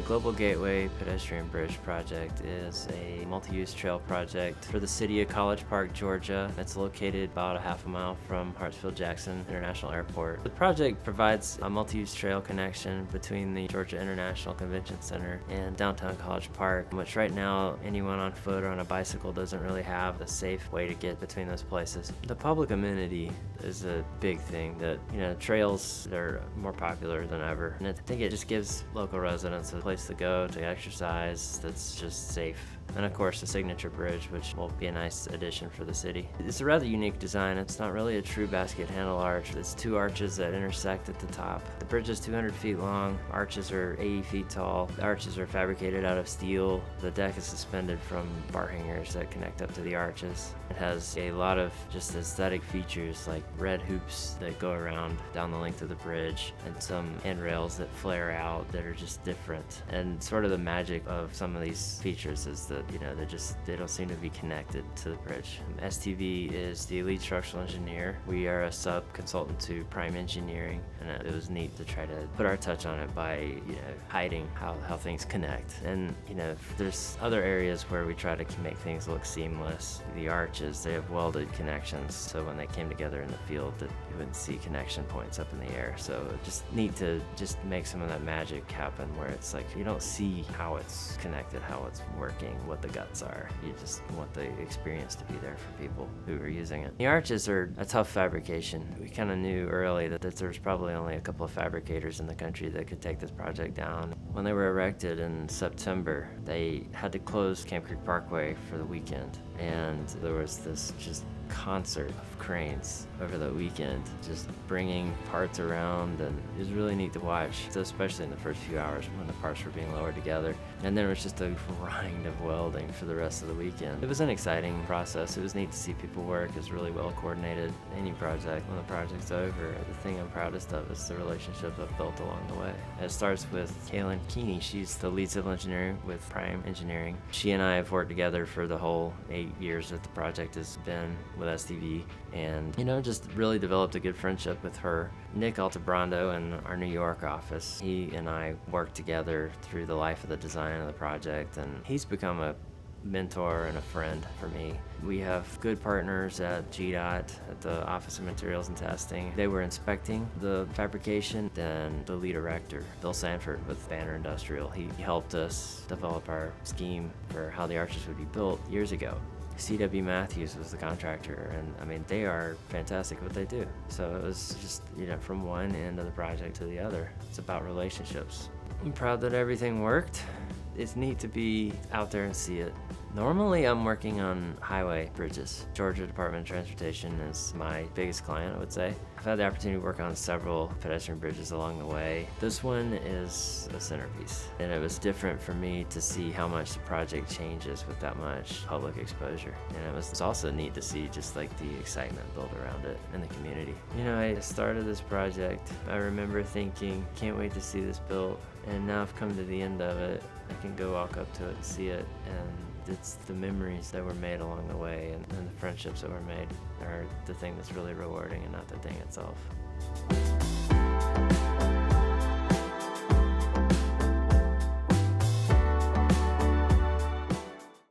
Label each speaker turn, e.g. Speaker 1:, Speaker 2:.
Speaker 1: Global Gateway Pedestrian Bridge project is a multi-use trail project for the city of College Park, Georgia. It's located about a half a mile from Hartsfield-Jackson International Airport. The project provides a multi-use trail connection between the Georgia International Convention Center and downtown College Park, which right now anyone on foot or on a bicycle doesn't really have a safe way to get between those places. The public amenity is a big thing that, trails are more popular than ever. And I think it just gives local residents a place to go to exercise that's just safe. And of course the signature bridge, which will be a nice addition for the city. It's a rather unique design. It's not really a true basket handle arch. It's two arches that intersect at the top. The bridge is 200 feet long. Arches are 80 feet tall. The arches are fabricated out of steel. The deck is suspended from bar hangers that connect up to the arches. It has a lot of just aesthetic features like red hoops that go around down the length of the bridge and some handrails that flare out that are just different. And sort of the magic of some of these features is that they don't seem to be connected to the bridge. STV is the lead structural engineer. We are a sub-consultant to Prime Engineering, and it was neat to try to put our touch on it by hiding how things connect. And there's other areas where we try to make things look seamless. The arches, they have welded connections, so when they came together in the field, that you wouldn't see connection points up in the air. So just neat to just make some of that magic happen, where it's like you don't see how it's connected, how it's working, what the guts are. You just want the experience to be there for people who are using it. The arches are a tough fabrication. We kind of knew early that there's probably only a couple of fabricators in the country that could take this project down. When they were erected in September, they had to close Camp Creek Parkway for the weekend, and there was this just concert of cranes over the weekend, just bringing parts around, and it was really neat to watch, so especially in the first few hours when the parts were being lowered together. And then it was just a grind of welding for the rest of the weekend. It was an exciting process. It was neat to see people work. It was really well coordinated. Any project, when the project's over, the thing I'm proudest of is the relationships I've built along the way. It starts with Kaylin Keeney. She's the lead civil engineer with Prime Engineering. She and I have worked together for the whole 8 years that the project has been with STV, and just really developed a good friendship with her. Nick Altabrando in our New York office, he and I worked together through the life of the design of the project, and he's become a mentor and a friend for me. We have good partners at GDOT, at the Office of Materials and Testing. They were inspecting the fabrication. Then the lead erector, Bill Sanford with Banner Industrial, he helped us develop our scheme for how the arches would be built years ago. C.W. Matthews was the contractor, and they are fantastic at what they do. So it was just, from one end of the project to the other. It's about relationships. I'm proud that everything worked. It's neat to be out there and see it. Normally I'm working on highway bridges. Georgia Department of Transportation is my biggest client, I would say. I've had the opportunity to work on several pedestrian bridges along the way. This one is a centerpiece, and it was different for me to see how much the project changes with that much public exposure. And it's also neat to see just like the excitement built around it in the community. I started this project, I remember thinking, can't wait to see this built, and now I've come to the end of it. I can go walk up to it and see it, and it's the memories that were made along the way and the friendships that were made are the thing that's really rewarding, and not the thing itself.